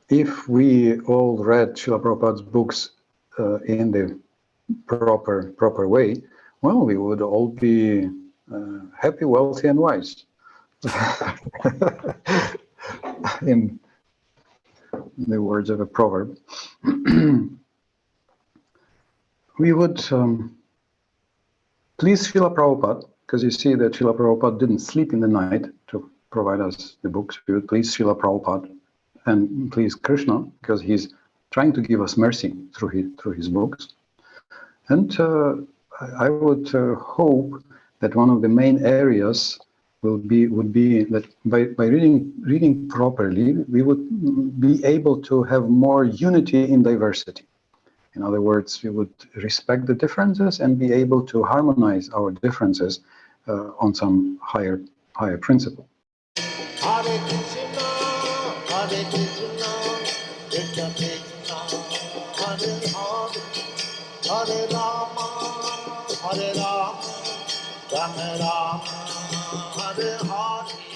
if we all read Srila Prabhupada's books in the proper way, well, we would all be happy, wealthy, and wise. In the words of a proverb. We would please Srila Prabhupada, because you see that Srila Prabhupada didn't sleep in the night to provide us the books. We would please Srila Prabhupada and please Krishna, because he's trying to give us mercy through his books. And I would hope that one of the main areas would be that by reading properly, we would be able to have more unity in diversity. In other words, we would respect the differences and be able to harmonize our differences on some higher principle. Hare Krishna, Hare Krishna, Krishna Krishna, Hare Hare, Hare Rama, Hare Rama, Rama Rama, Hare Hare.